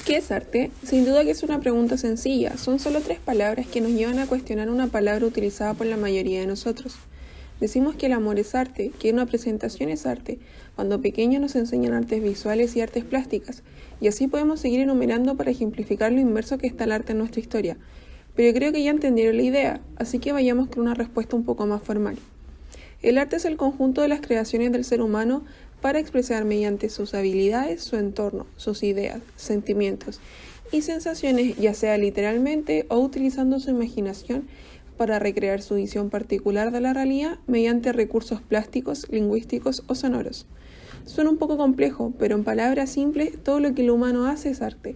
¿Qué es arte? Sin duda que es una pregunta sencilla. Son solo 3 palabras que nos llevan a cuestionar una palabra utilizada por la mayoría de nosotros. Decimos que el amor es arte, que una presentación es arte. Cuando pequeños nos enseñan artes visuales y artes plásticas, y así podemos seguir enumerando para ejemplificar lo inmerso que está el arte en nuestra historia. Pero creo que ya entendieron la idea, así que vayamos con una respuesta un poco más formal. El arte es el conjunto de las creaciones del ser humano para expresar mediante sus habilidades su entorno, sus ideas, sentimientos y sensaciones, ya sea literalmente o utilizando su imaginación para recrear su visión particular de la realidad mediante recursos plásticos, lingüísticos o sonoros. Suena un poco complejo, pero en palabras simples, todo lo que el humano hace es arte.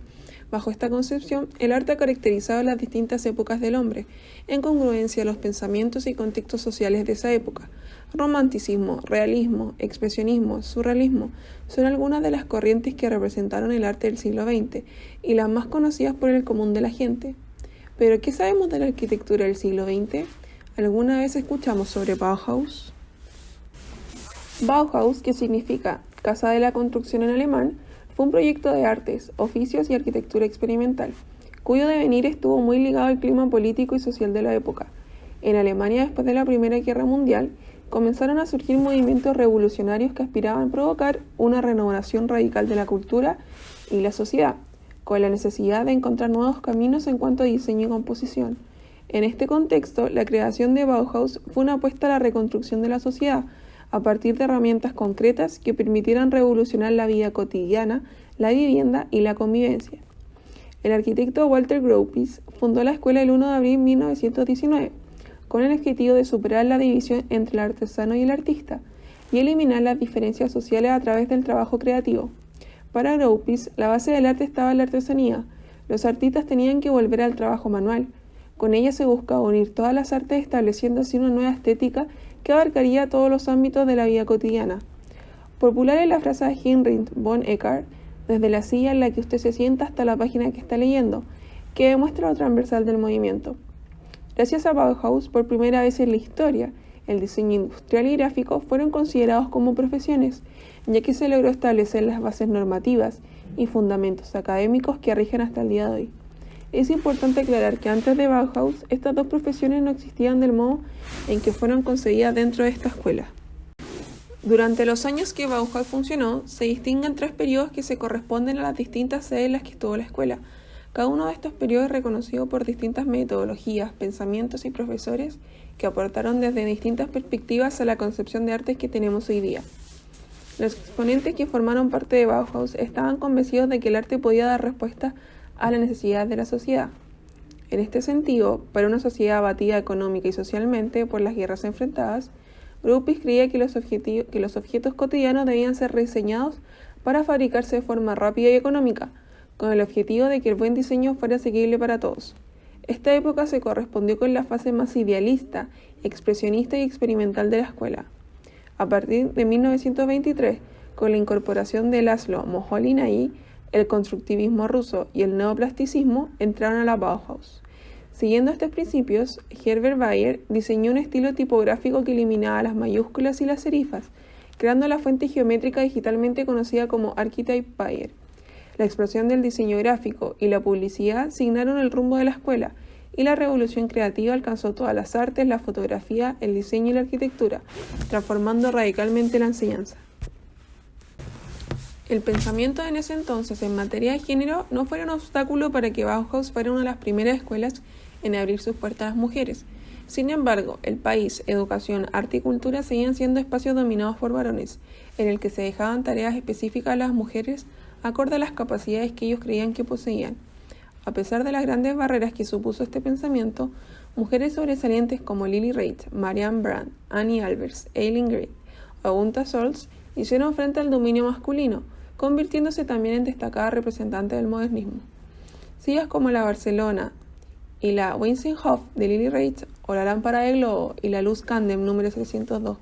Bajo esta concepción, el arte ha caracterizado las distintas épocas del hombre, en congruencia a los pensamientos y contextos sociales de esa época. Romanticismo, realismo, expresionismo, surrealismo son algunas de las corrientes que representaron el arte del siglo XX y las más conocidas por el común de la gente. Pero, ¿qué sabemos de la arquitectura del siglo XX? ¿Alguna vez escuchamos sobre Bauhaus? Bauhaus, que significa Casa de la Construcción en alemán, fue un proyecto de artes, oficios y arquitectura experimental, cuyo devenir estuvo muy ligado al clima político y social de la época. En Alemania, después de la Primera Guerra Mundial, comenzaron a surgir movimientos revolucionarios que aspiraban a provocar una renovación radical de la cultura y la sociedad, con la necesidad de encontrar nuevos caminos en cuanto a diseño y composición. En este contexto, la creación de Bauhaus fue una apuesta a la reconstrucción de la sociedad, a partir de herramientas concretas que permitieran revolucionar la vida cotidiana, la vivienda y la convivencia. El arquitecto Walter Gropius fundó la escuela el 1 de abril de 1919, con el objetivo de superar la división entre el artesano y el artista, y eliminar las diferencias sociales a través del trabajo creativo. Para Gropius, la base del arte estaba en la artesanía. Los artistas tenían que volver al trabajo manual. Con ella se buscaba unir todas las artes estableciendo así una nueva estética que abarcaría todos los ámbitos de la vida cotidiana. Popular es la frase de Heinrich von Eckart, desde la silla en la que usted se sienta hasta la página que está leyendo, que demuestra lo transversal del movimiento. Gracias a Bauhaus, por primera vez en la historia, el diseño industrial y gráfico fueron considerados como profesiones, ya que se logró establecer las bases normativas y fundamentos académicos que rigen hasta el día de hoy. Es importante aclarar que antes de Bauhaus, estas dos profesiones no existían del modo en que fueron concebidas dentro de esta escuela. Durante los años que Bauhaus funcionó, se distinguen 3 periodos que se corresponden a las distintas sedes en las que estuvo la escuela. Cada uno de estos periodos es reconocido por distintas metodologías, pensamientos y profesores que aportaron desde distintas perspectivas a la concepción de artes que tenemos hoy día. Los exponentes que formaron parte de Bauhaus estaban convencidos de que el arte podía dar respuesta a las necesidades de la sociedad. En este sentido, para una sociedad abatida económica y socialmente por las guerras enfrentadas, Gropius creía que los objetos cotidianos debían ser rediseñados para fabricarse de forma rápida y económica, con el objetivo de que el buen diseño fuera asequible para todos. Esta época se correspondió con la fase más idealista, expresionista y experimental de la escuela. A partir de 1923, con la incorporación de Laszlo Moholy-Nagy, el constructivismo ruso y el neoplasticismo entraron a la Bauhaus. Siguiendo estos principios, Herbert Bayer diseñó un estilo tipográfico que eliminaba las mayúsculas y las serifas, creando la fuente geométrica digitalmente conocida como Archetype Bayer. La explosión del diseño gráfico y la publicidad signaron el rumbo de la escuela, y la revolución creativa alcanzó todas las artes, la fotografía, el diseño y la arquitectura, transformando radicalmente la enseñanza. El pensamiento en ese entonces en materia de género no fue un obstáculo para que Bauhaus fuera una de las primeras escuelas en abrir sus puertas a las mujeres. Sin embargo, el país, educación, arte y cultura seguían siendo espacios dominados por varones, en el que se dejaban tareas específicas a las mujeres acorde a las capacidades que ellos creían que poseían. A pesar de las grandes barreras que supuso este pensamiento, mujeres sobresalientes como Lily Reid, Marianne Brand, Annie Albers, Eileen Gray o Gunta Solz hicieron frente al dominio masculino, convirtiéndose también en destacadas representantes del modernismo. Sillas como la Barcelona y la Weinzierhof de Lily Reid, o la lámpara de globo y la luz Candem número 602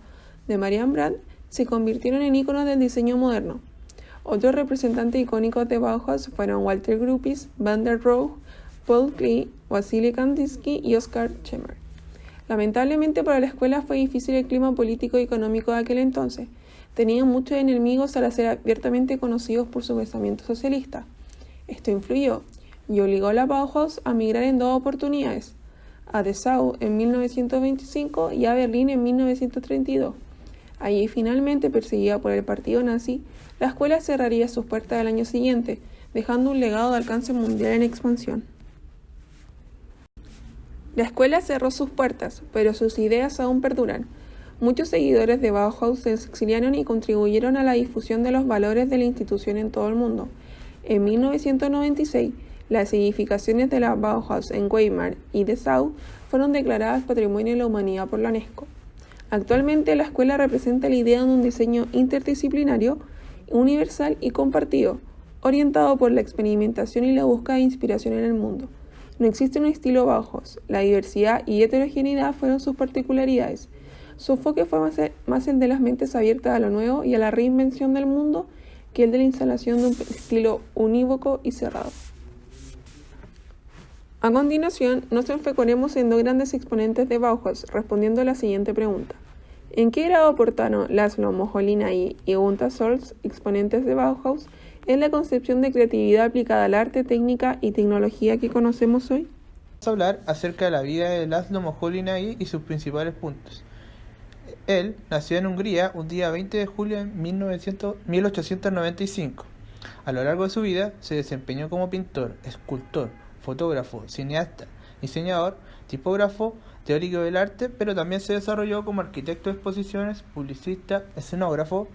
de Marianne Brand se convirtieron en íconos del diseño moderno. Otros representantes icónicos de Bauhaus fueron Walter Gropius, Van der Rohe, Paul Klee, Wassily Kandinsky y Oskar Schemmer. Lamentablemente para la escuela fue difícil el clima político y económico de aquel entonces. Tenían muchos enemigos al ser abiertamente conocidos por su pensamiento socialista. Esto influyó y obligó a la Bauhaus a migrar en dos oportunidades, a Dessau en 1925 y a Berlín en 1932. Allí finalmente, perseguida por el partido nazi, la escuela cerraría sus puertas al año siguiente, dejando un legado de alcance mundial en expansión. La escuela cerró sus puertas, pero sus ideas aún perduran. Muchos seguidores de Bauhaus se exiliaron y contribuyeron a la difusión de los valores de la institución en todo el mundo. En 1996, las edificaciones de la Bauhaus en Weimar y Dessau fueron declaradas Patrimonio de la Humanidad por la UNESCO. Actualmente, la escuela representa la idea de un diseño interdisciplinario, universal y compartido, orientado por la experimentación y la búsqueda de inspiración en el mundo. No existe un estilo Bauhaus, la diversidad y heterogeneidad fueron sus particularidades. Su enfoque fue más el de las mentes abiertas a lo nuevo y a la reinvención del mundo que el de la instalación de un estilo unívoco y cerrado. A continuación, nos enfocaremos en dos grandes exponentes de Bauhaus, respondiendo a la siguiente pregunta. ¿En qué grado aportaron Laszlo Moholy-Nagy y Gustav Holst, exponentes de Bauhaus, en la concepción de creatividad aplicada al arte, técnica y tecnología que conocemos hoy? Vamos a hablar acerca de la vida de Laszlo Moholy-Nagy y sus principales puntos. Él nació en Hungría un día 20 de julio de 1895. A lo largo de su vida se desempeñó como pintor, escultor, fotógrafo, cineasta, diseñador, tipógrafo, teórico del arte, pero también se desarrolló como arquitecto de exposiciones, publicista, escenógrafo,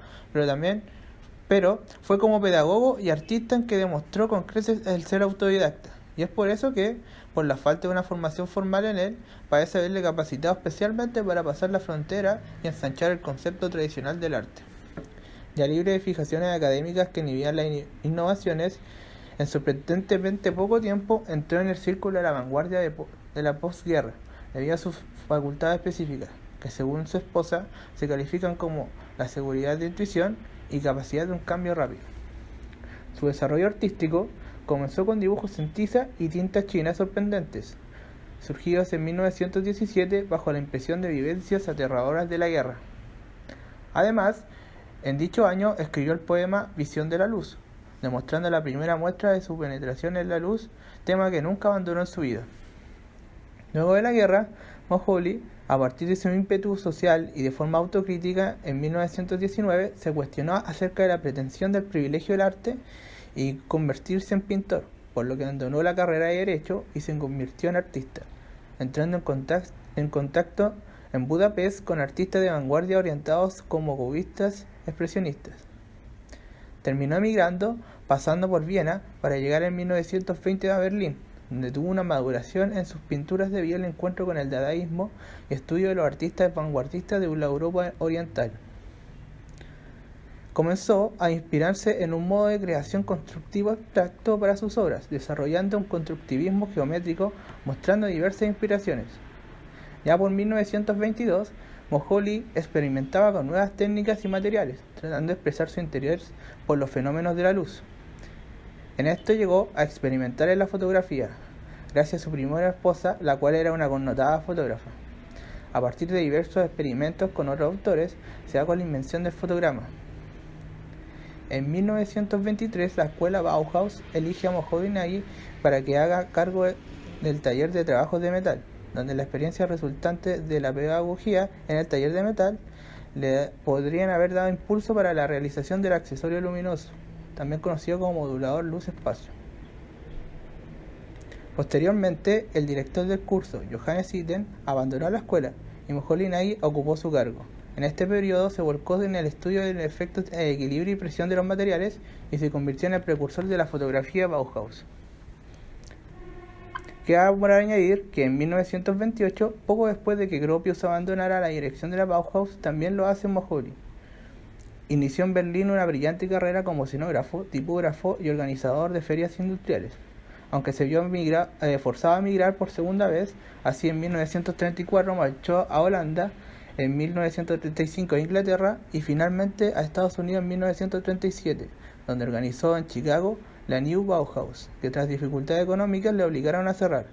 pero fue como pedagogo y artista en que demostró con creces el ser autodidacta. Y es por eso que, por la falta de una formación formal en él, parece haberle capacitado especialmente para pasar la frontera y ensanchar el concepto tradicional del arte. Ya libre de fijaciones académicas que inhibían las innovaciones, en sorprendentemente poco tiempo entró en el círculo de la vanguardia de la posguerra, debido a sus facultades específicas, que según su esposa se califican como la seguridad de intuición y capacidad de un cambio rápido. Su desarrollo artístico comenzó con dibujos en tiza y tintas chinas sorprendentes, surgidos en 1917 bajo la impresión de vivencias aterradoras de la guerra. Además, en dicho año escribió el poema Visión de la Luz, demostrando la primera muestra de su penetración en la luz, tema que nunca abandonó en su vida. Luego de la guerra, Moholy, a partir de su ímpetu social y de forma autocrítica, en 1919 se cuestionó acerca de la pretensión del privilegio del arte y convertirse en pintor, por lo que abandonó la carrera de Derecho y se convirtió en artista, entrando en contacto en Budapest con artistas de vanguardia orientados como cubistas expresionistas. Terminó emigrando, pasando por Viena, para llegar en 1920 a Berlín, donde tuvo una maduración en sus pinturas debido al encuentro con el dadaísmo y estudio de los artistas vanguardistas de la Europa oriental. Comenzó a inspirarse en un modo de creación constructivo abstracto para sus obras, desarrollando un constructivismo geométrico mostrando diversas inspiraciones. Ya por 1922, Moholy experimentaba con nuevas técnicas y materiales, tratando de expresar su interés por los fenómenos de la luz. En esto llegó a experimentar en la fotografía, gracias a su primera esposa, la cual era una connotada fotógrafa. A partir de diversos experimentos con otros autores, se da con la invención del fotograma. En 1923, la escuela Bauhaus elige a Moholy-Nagy para que haga cargo del taller de trabajos de metal, donde la experiencia resultante de la pedagogía en el taller de metal le podrían haber dado impulso para la realización del accesorio luminoso, también conocido como modulador luz-espacio. Posteriormente, el director del curso, Johannes Itten, abandonó la escuela y Moholy-Nagy ocupó su cargo. En este periodo se volcó en el estudio del efecto de equilibrio y presión de los materiales y se convirtió en el precursor de la fotografía Bauhaus. Queda por añadir que en 1928, poco después de que Gropius abandonara la dirección de la Bauhaus, también lo hace Moholy. Inició en Berlín una brillante carrera como escenógrafo, tipógrafo y organizador de ferias industriales, aunque se vio forzado a emigrar por segunda vez. Así en 1934 marchó a Holanda, en 1935 a Inglaterra y finalmente a Estados Unidos en 1937, donde organizó en Chicago la New Bauhaus, que tras dificultades económicas le obligaron a cerrar,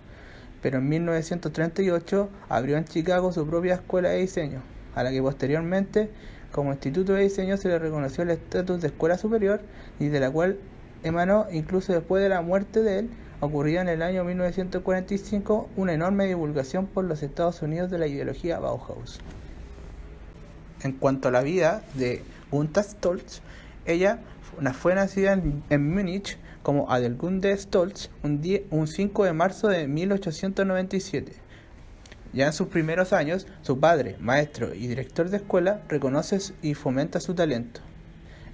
pero en 1938 abrió en Chicago su propia escuela de diseño, a la que posteriormente como instituto de diseño se le reconoció el estatus de escuela superior y de la cual emanó, incluso después de la muerte de él, ocurrió en el año 1945, una enorme divulgación por los Estados Unidos de la ideología Bauhaus. En cuanto a la vida de Gunther Stolz, ella fue nacida en Múnich como Adelgunde Stolz un 5 de marzo de 1897. Ya en sus primeros años, su padre, maestro y director de escuela, reconoce y fomenta su talento.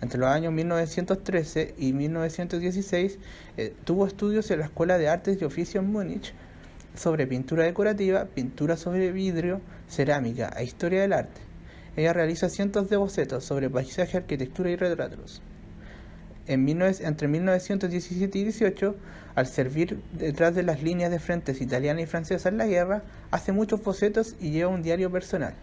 Entre los años 1913 y 1916 tuvo estudios en la Escuela de Artes y Oficios en Múnich sobre pintura decorativa, pintura sobre vidrio, cerámica e historia del arte. Ella realiza cientos de bocetos sobre paisaje, arquitectura y retratos. Entre 1917 y 18, al servir detrás de las líneas de frentes italiana y francesa en la guerra, hace muchos bocetos y lleva un diario personal.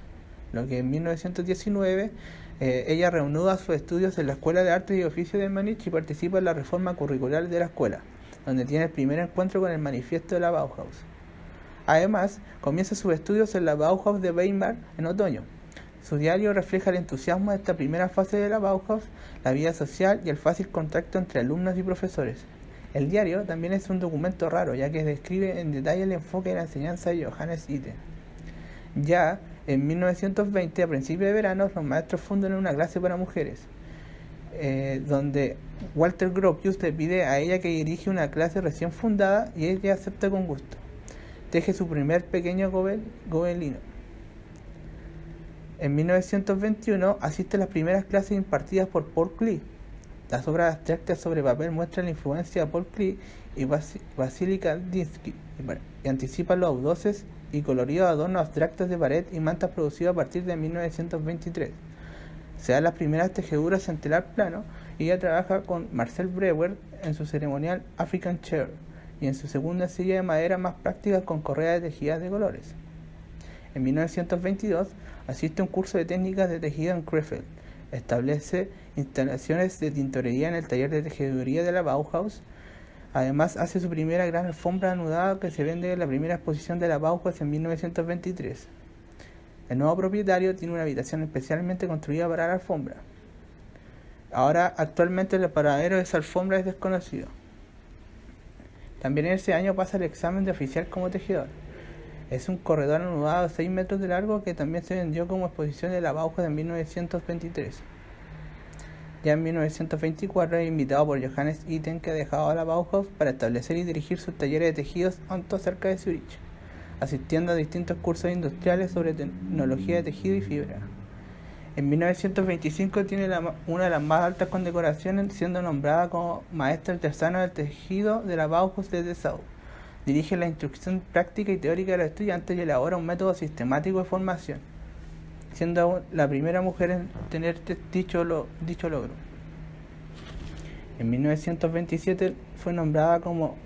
Lo que en 1919 ella reanuda sus estudios en la Escuela de Artes y Oficios de Múnich y participa en la reforma curricular de la escuela, donde tiene el primer encuentro con el manifiesto de la Bauhaus. Además, comienza sus estudios en la Bauhaus de Weimar en otoño. Su diario refleja el entusiasmo de esta primera fase de la Bauhaus, la vida social y el fácil contacto entre alumnos y profesores. El diario también es un documento raro, ya que describe en detalle el enfoque de la enseñanza de Johannes Itten. Ya en 1920, a principios de verano, los maestros fundan una clase para mujeres, donde Walter Gropius le pide a ella que dirige una clase recién fundada y ella acepta con gusto. Teje su primer pequeño gobelino. En 1921 asiste a las primeras clases impartidas por Paul Klee. Las obras abstractas sobre papel muestran la influencia de Paul Klee y Vasily Kandinsky y anticipan los audaces y coloridos adornos abstractos de pared y mantas producidos a partir de 1923. Se dan las primeras tejeduras en telar plano y ella trabaja con Marcel Breuer en su ceremonial African Chair y en su segunda silla de madera más práctica con correas de tejidas de colores. En 1922 asiste a un curso de técnicas de tejido en Krefeld. Establece instalaciones de tintorería en el taller de tejeduría de la Bauhaus. Además, hace su primera gran alfombra anudada que se vende en la primera exposición de la Bauhaus en 1923. El nuevo propietario tiene una habitación especialmente construida para la alfombra. Actualmente el paradero de esa alfombra es desconocido. También en ese año pasa el examen de oficial como tejedor. Es un corredor anudado de 6 metros de largo que también se vendió como exposición de la Bauhaus en 1923. Ya en 1924 es invitado por Johannes Itten, que ha dejado a la Bauhaus para establecer y dirigir sus talleres de tejidos cerca de Zurich, asistiendo a distintos cursos industriales sobre tecnología de tejido y fibra. En 1925 tiene una de las más altas condecoraciones, siendo nombrada como maestra artesana del tejido de la Bauhaus de Dessau. Dirige la instrucción práctica y teórica de los estudiantes y elabora un método sistemático de formación, siendo la primera mujer en tener dicho logro. En 1927 fue nombrada como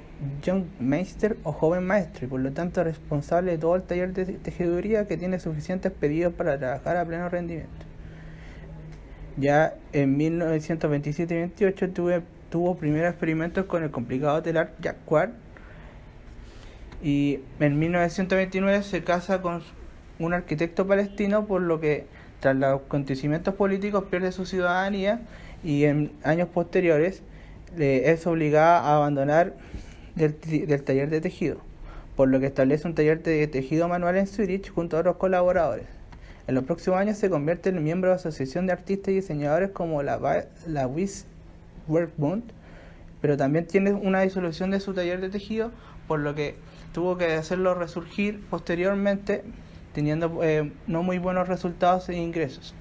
Young Meister o joven maestro y por lo tanto responsable de todo el taller de tejeduría, que tiene suficientes pedidos para trabajar a pleno rendimiento. Ya en 1927 y 28 tuvo primeros experimentos con el complicado telar jacquard, y en 1929 se casa con un arquitecto palestino, por lo que tras los acontecimientos políticos pierde su ciudadanía y en años posteriores es obligada a abandonar del taller de tejido, por lo que establece un taller de tejido manual en Zurich junto a otros colaboradores. En los próximos años se convierte en miembro de la Asociación de Artistas y Diseñadores como la Swiss Werkbund, pero también tiene una disolución de su taller de tejido, por lo que tuvo que hacerlo resurgir posteriormente, teniendo no muy buenos resultados e ingresos.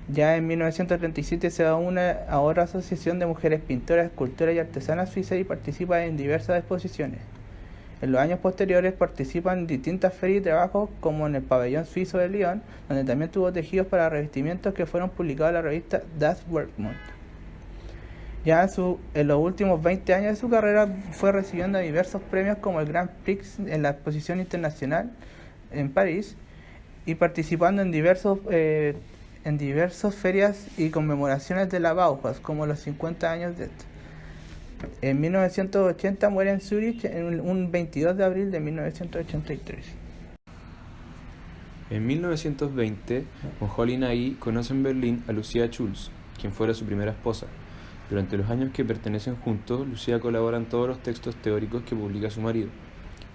Ya en 1937 se une a otra asociación de mujeres pintoras, escultoras y artesanas suizas y participa en diversas exposiciones. En los años posteriores participa en distintas ferias y trabajos, como en el pabellón suizo de Lyon, donde también tuvo tejidos para revestimientos que fueron publicados en la revista Das Werkbund. Ya en los últimos 20 años de su carrera fue recibiendo diversos premios como el Grand Prix en la Exposición Internacional en París y participando en diversas ferias y conmemoraciones de la Bauhaus, como los 50 años de esto. En 1980 muere en Zurich un 22 de abril de 1983. En 1920, Moholy-Nagy conoce en Berlín a Lucia Schulz, quien fuera su primera esposa. Durante los años que pertenecen juntos, Lucía colabora en todos los textos teóricos que publica su marido.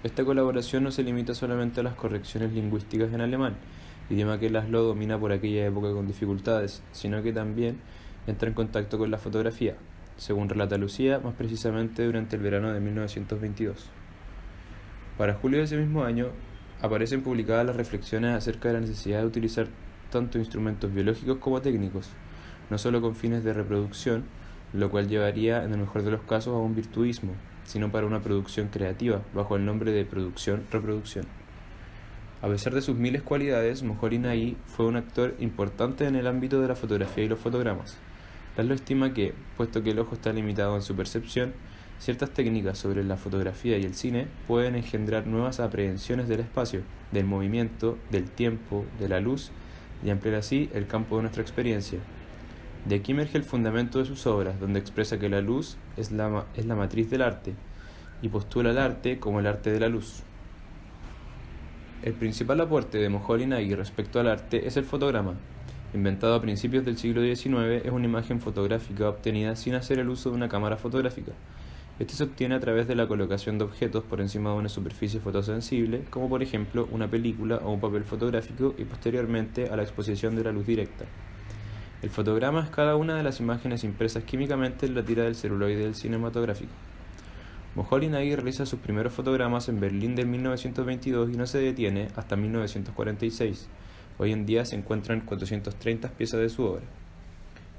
Esta colaboración no se limita solamente a las correcciones lingüísticas en alemán, idioma que Laszlo domina por aquella época con dificultades, sino que también entra en contacto con la fotografía, según relata Lucía, más precisamente durante el verano de 1922. Para julio de ese mismo año, aparecen publicadas las reflexiones acerca de la necesidad de utilizar tanto instrumentos biológicos como técnicos, no solo con fines de reproducción, lo cual llevaría en el mejor de los casos a un virtuismo, sino para una producción creativa, bajo el nombre de producción-reproducción. A pesar de sus miles cualidades, Moholy Nagy fue un actor importante en el ámbito de la fotografía y los fotogramas. Laszlo estima que, puesto que el ojo está limitado en su percepción, ciertas técnicas sobre la fotografía y el cine pueden engendrar nuevas aprehensiones del espacio, del movimiento, del tiempo, de la luz, y ampliar así el campo de nuestra experiencia. De aquí emerge el fundamento de sus obras, donde expresa que la luz es la matriz del arte, y postula el arte como el arte de la luz. El principal aporte de Moholy Nagy respecto al arte es el fotograma. Inventado a principios del siglo XIX, es una imagen fotográfica obtenida sin hacer el uso de una cámara fotográfica. Este se obtiene a través de la colocación de objetos por encima de una superficie fotosensible, como por ejemplo una película o un papel fotográfico, y posteriormente a la exposición de la luz directa. El fotograma es cada una de las imágenes impresas químicamente en la tira del celuloide del cinematográfico. Moholy Nagy realiza sus primeros fotogramas en Berlín de 1922 y no se detiene hasta 1946. Hoy en día se encuentran 430 piezas de su obra.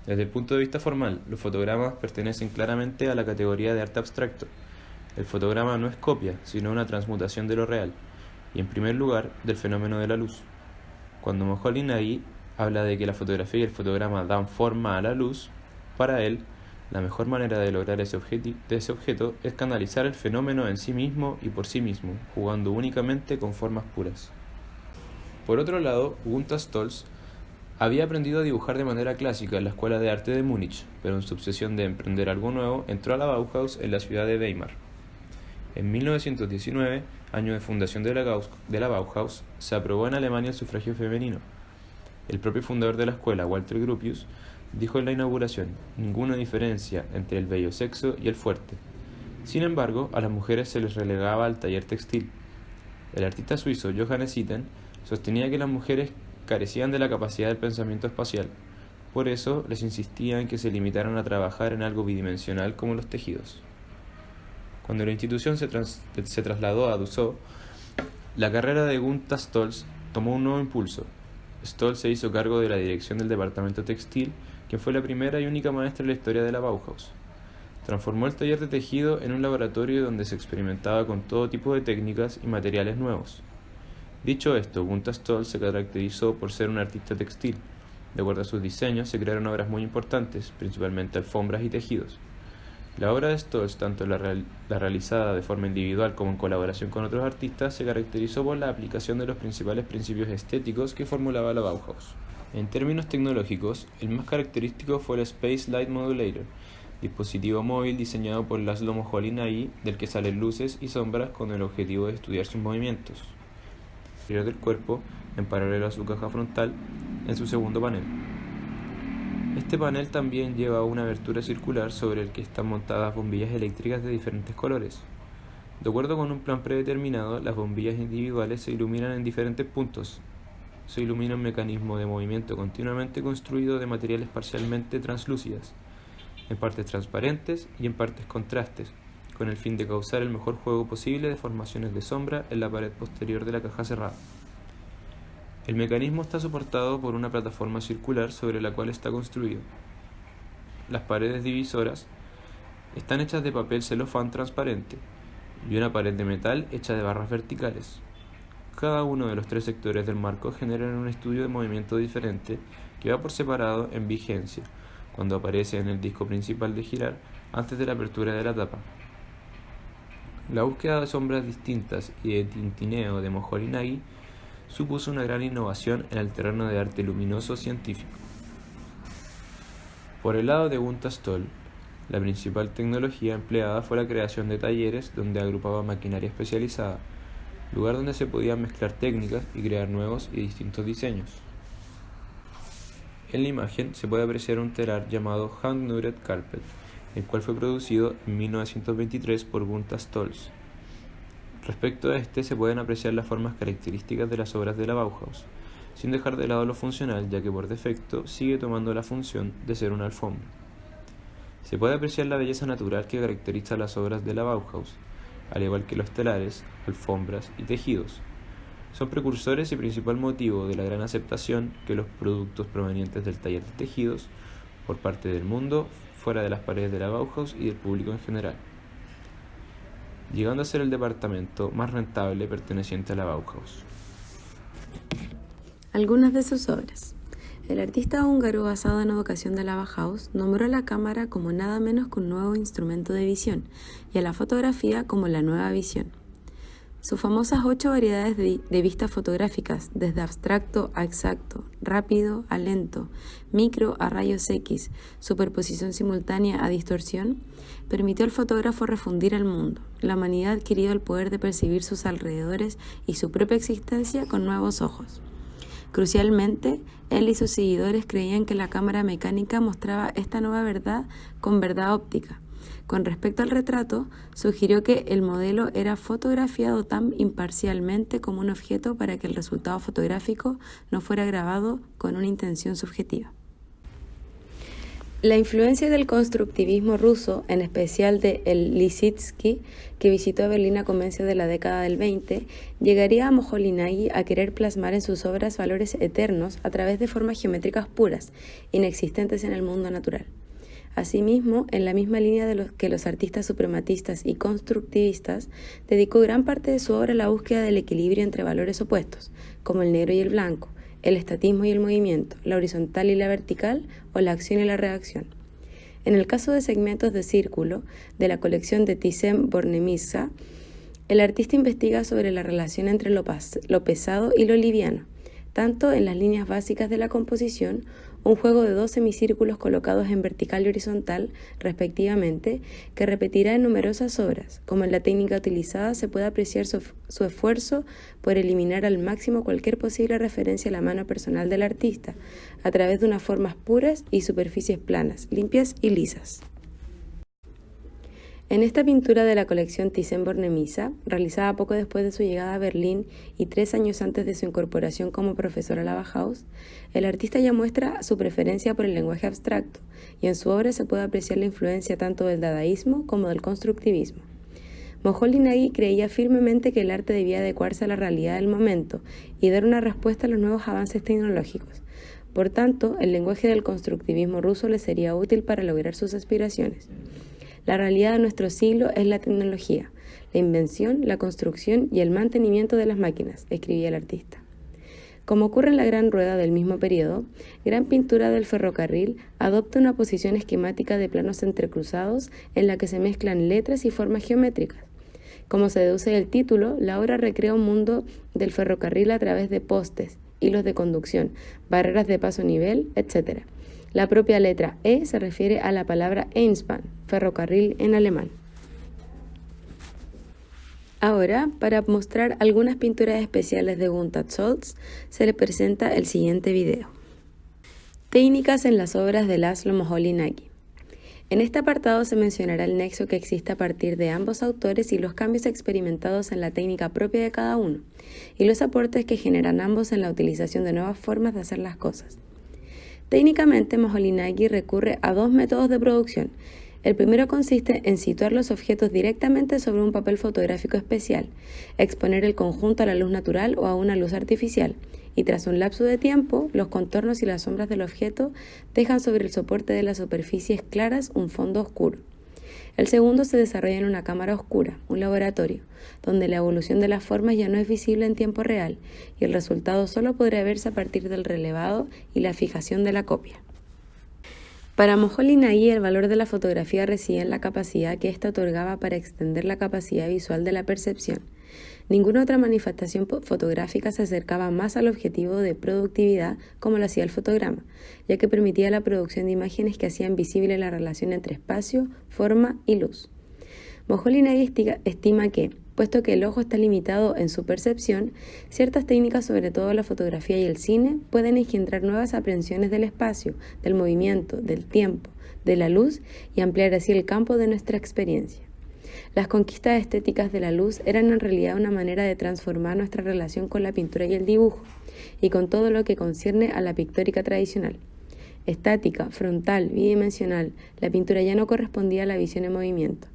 Desde el punto de vista formal, los fotogramas pertenecen claramente a la categoría de arte abstracto. El fotograma no es copia, sino una transmutación de lo real, y en primer lugar, del fenómeno de la luz. Cuando Moholy Nagy habla de que la fotografía y el fotograma dan forma a la luz, para él, la mejor manera de lograr ese objeto es canalizar el fenómeno en sí mismo y por sí mismo, jugando únicamente con formas puras. Por otro lado, Gustav Stolz había aprendido a dibujar de manera clásica en la Escuela de Arte de Múnich, pero en su obsesión de emprender algo nuevo, entró a la Bauhaus en la ciudad de Weimar. En 1919, año de fundación de la Bauhaus, se aprobó en Alemania el sufragio femenino. El propio fundador de la escuela, Walter Gropius, dijo en la inauguración: ninguna diferencia entre el bello sexo y el fuerte. Sin embargo, a las mujeres se les relegaba al taller textil. El artista suizo Johannes Itten sostenía que las mujeres carecían de la capacidad del pensamiento espacial. Por eso les insistía en que se limitaran a trabajar en algo bidimensional como los tejidos. Cuando la institución se trasladó a Dessau, la carrera de Gustav Stolz tomó un nuevo impulso. Stolz se hizo cargo de la dirección del departamento textil, quien fue la primera y única maestra en la historia de la Bauhaus. Transformó el taller de tejido en un laboratorio donde se experimentaba con todo tipo de técnicas y materiales nuevos. Dicho esto, Gustav Stolz se caracterizó por ser un artista textil. De acuerdo a sus diseños, se crearon obras muy importantes, principalmente alfombras y tejidos. La obra de Stolz, tanto la realizada de forma individual como en colaboración con otros artistas, se caracterizó por la aplicación de los principales principios estéticos que formulaba la Bauhaus. En términos tecnológicos, el más característico fue el Space Light Modulator, dispositivo móvil diseñado por Laszlo Moholy Nagy, del que salen luces y sombras con el objetivo de estudiar sus movimientos del cuerpo en paralelo a su caja frontal en su segundo panel. Este panel también lleva una abertura circular sobre el que están montadas bombillas eléctricas de diferentes colores. De acuerdo con un plan predeterminado, las bombillas individuales se iluminan en diferentes puntos. Se ilumina un mecanismo de movimiento continuamente construido de materiales parcialmente translúcidas, en partes transparentes y en partes contrastes, con el fin de causar el mejor juego posible de formaciones de sombra en la pared posterior de la caja cerrada. El mecanismo está soportado por una plataforma circular sobre la cual está construido. Las paredes divisoras están hechas de papel celofán transparente y una pared de metal hecha de barras verticales. Cada uno de los tres sectores del marco generan un estudio de movimiento diferente que va por separado en vigencia cuando aparece en el disco principal de girar antes de la apertura de la tapa. La búsqueda de sombras distintas y de tintineo de Moholy Nagy supuso una gran innovación en el terreno de arte luminoso científico. Por el lado de Gustav Stolz, la principal tecnología empleada fue la creación de talleres donde agrupaba maquinaria especializada, lugar donde se podían mezclar técnicas y crear nuevos y distintos diseños. En la imagen se puede apreciar un telar llamado Hand-Knitted Carpet, el cual fue producido en 1923 por Gustav Stolz. Respecto a este, se pueden apreciar las formas características de las obras de la Bauhaus, sin dejar de lado lo funcional, ya que por defecto sigue tomando la función de ser una alfombra. Se puede apreciar la belleza natural que caracteriza las obras de la Bauhaus, al igual que los telares, alfombras y tejidos. Son precursores y principal motivo de la gran aceptación que los productos provenientes del taller de tejidos por parte del mundo, fuera de las paredes de la Bauhaus y del público en general, llegando a ser el departamento más rentable perteneciente a la Bauhaus. Algunas de sus obras. El artista húngaro, basado en evocación de la Bauhaus, nombró a la cámara como nada menos que un nuevo instrumento de visión y a la fotografía como la nueva visión. Sus famosas 8 variedades de vistas fotográficas, desde abstracto a exacto, rápido a lento, micro a rayos X, superposición simultánea a distorsión, permitió al fotógrafo refundir al mundo. La humanidad ha adquirido el poder de percibir sus alrededores y su propia existencia con nuevos ojos. Crucialmente, él y sus seguidores creían que la cámara mecánica mostraba esta nueva verdad con verdad óptica. Con respecto al retrato, sugirió que el modelo era fotografiado tan imparcialmente como un objeto para que el resultado fotográfico no fuera grabado con una intención subjetiva. La influencia del constructivismo ruso, en especial de Lissitzky, que visitó Berlín a comienzos de la década del 20, llegaría a Moholy-Nagy a querer plasmar en sus obras valores eternos a través de formas geométricas puras, inexistentes en el mundo natural. Asimismo, en la misma línea de que los artistas suprematistas y constructivistas, dedicó gran parte de su obra a la búsqueda del equilibrio entre valores opuestos, como el negro y el blanco, el estatismo y el movimiento, la horizontal y la vertical, o la acción y la reacción. En el caso de segmentos de círculo, de la colección de Thyssen-Bornemisza, el artista investiga sobre la relación entre lo pesado y lo liviano, tanto en las líneas básicas de la composición, un juego de 2 semicírculos colocados en vertical y horizontal, respectivamente, que repetirá en numerosas obras. Como en la técnica utilizada, se puede apreciar su esfuerzo por eliminar al máximo cualquier posible referencia a la mano personal del artista, a través de unas formas puras y superficies planas, limpias y lisas. En esta pintura de la colección Thyssen-Bornemisza, realizada poco después de su llegada a Berlín y 3 años antes de su incorporación como profesor a la Bauhaus, el artista ya muestra su preferencia por el lenguaje abstracto, y en su obra se puede apreciar la influencia tanto del dadaísmo como del constructivismo. Moholy-Nagy creía firmemente que el arte debía adecuarse a la realidad del momento y dar una respuesta a los nuevos avances tecnológicos. Por tanto, el lenguaje del constructivismo ruso le sería útil para lograr sus aspiraciones. La realidad de nuestro siglo es la tecnología, la invención, la construcción y el mantenimiento de las máquinas, escribía el artista. Como ocurre en la Gran Rueda del mismo periodo, Gran Pintura del Ferrocarril adopta una posición esquemática de planos entrecruzados en la que se mezclan letras y formas geométricas. Como se deduce del título, la obra recrea un mundo del ferrocarril a través de postes, hilos de conducción, barreras de paso a nivel, etc. La propia letra E se refiere a la palabra Eisenbahn, ferrocarril en alemán. Ahora, para mostrar algunas pinturas especiales de Gustav Stolz, se le presenta el siguiente video. Técnicas en las obras de László Moholy-Nagy. En este apartado se mencionará el nexo que existe a partir de ambos autores y los cambios experimentados en la técnica propia de cada uno, y los aportes que generan ambos en la utilización de nuevas formas de hacer las cosas. Técnicamente, Moholy-Nagy recurre a 2 métodos de producción. El primero consiste en situar los objetos directamente sobre un papel fotográfico especial, exponer el conjunto a la luz natural o a una luz artificial, y tras un lapso de tiempo, los contornos y las sombras del objeto dejan sobre el soporte de las superficies claras un fondo oscuro. El segundo se desarrolla en una cámara oscura, un laboratorio, donde la evolución de las formas ya no es visible en tiempo real y el resultado solo podrá verse a partir del relevado y la fijación de la copia. Para Moholy-Nagy, el valor de la fotografía reside en la capacidad que ésta otorgaba para extender la capacidad visual de la percepción. Ninguna otra manifestación fotográfica se acercaba más al objetivo de productividad como lo hacía el fotograma, ya que permitía la producción de imágenes que hacían visible la relación entre espacio, forma y luz. Moholy-Nagy estima que, puesto que el ojo está limitado en su percepción, ciertas técnicas, sobre todo la fotografía y el cine, pueden engendrar nuevas aprehensiones del espacio, del movimiento, del tiempo, de la luz y ampliar así el campo de nuestra experiencia. Las conquistas estéticas de la luz eran en realidad una manera de transformar nuestra relación con la pintura y el dibujo, y con todo lo que concierne a la pictórica tradicional. Estática, frontal, bidimensional, la pintura ya no correspondía a la visión en movimiento,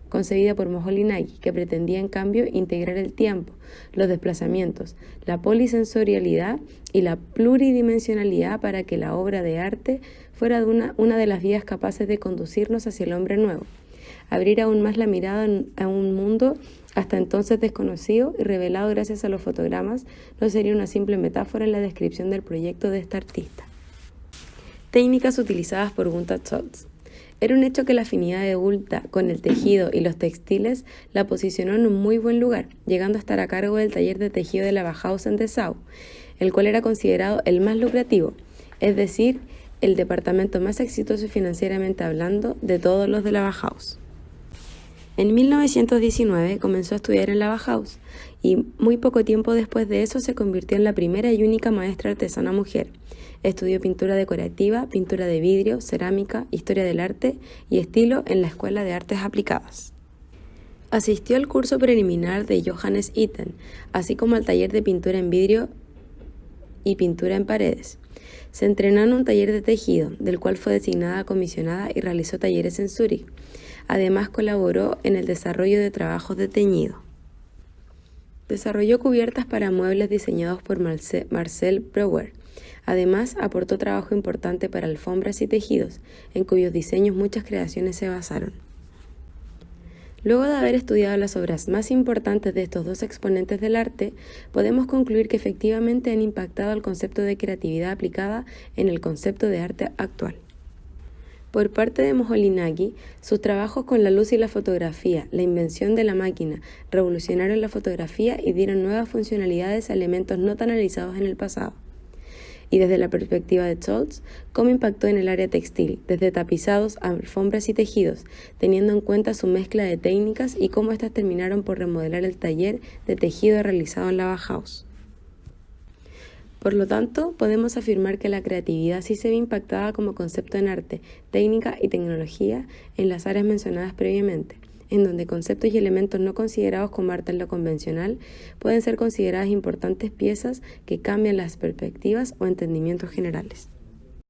concebida por Moholy-Nagy, que pretendía en cambio integrar el tiempo, los desplazamientos, la polisensorialidad y la pluridimensionalidad para que la obra de arte fuera una de las vías capaces de conducirnos hacia el hombre nuevo, abrir aún más la mirada a un mundo hasta entonces desconocido y revelado gracias a los fotogramas. No sería una simple metáfora en la descripción del proyecto de esta artista. Técnicas utilizadas por Gunther Scholz. Era un hecho que la afinidad de Gunther con el tejido y los textiles la posicionó en un muy buen lugar, llegando a estar a cargo del taller de tejido de la Bauhaus en Dessau, el cual era considerado el más lucrativo, es decir, el departamento más exitoso financieramente hablando de todos los de la Bauhaus. En 1919 comenzó a estudiar en la Bauhaus y muy poco tiempo después de eso se convirtió en la primera y única maestra artesana mujer. Estudió pintura decorativa, pintura de vidrio, cerámica, historia del arte y estilo en la Escuela de Artes Aplicadas. Asistió al curso preliminar de Johannes Itten, así como al taller de pintura en vidrio y pintura en paredes. Se entrenó en un taller de tejido, del cual fue designada comisionada y realizó talleres en Zúrich. Además colaboró en el desarrollo de trabajos de teñido. Desarrolló cubiertas para muebles diseñados por Marcel Breuer. Además, aportó trabajo importante para alfombras y tejidos, en cuyos diseños muchas creaciones se basaron. Luego de haber estudiado las obras más importantes de estos dos exponentes del arte, podemos concluir que efectivamente han impactado al concepto de creatividad aplicada en el concepto de arte actual. Por parte de Moholy-Nagy, sus trabajos con la luz y la fotografía, la invención de la máquina, revolucionaron la fotografía y dieron nuevas funcionalidades a elementos no tan analizados en el pasado. Y desde la perspectiva de Scholz, cómo impactó en el área textil, desde tapizados a alfombras y tejidos, teniendo en cuenta su mezcla de técnicas y cómo éstas terminaron por remodelar el taller de tejido realizado en la Bauhaus. Por lo tanto, podemos afirmar que la creatividad sí se ve impactada como concepto en arte, técnica y tecnología en las áreas mencionadas previamente, en donde conceptos y elementos no considerados como arte en lo convencional pueden ser consideradas importantes piezas que cambian las perspectivas o entendimientos generales.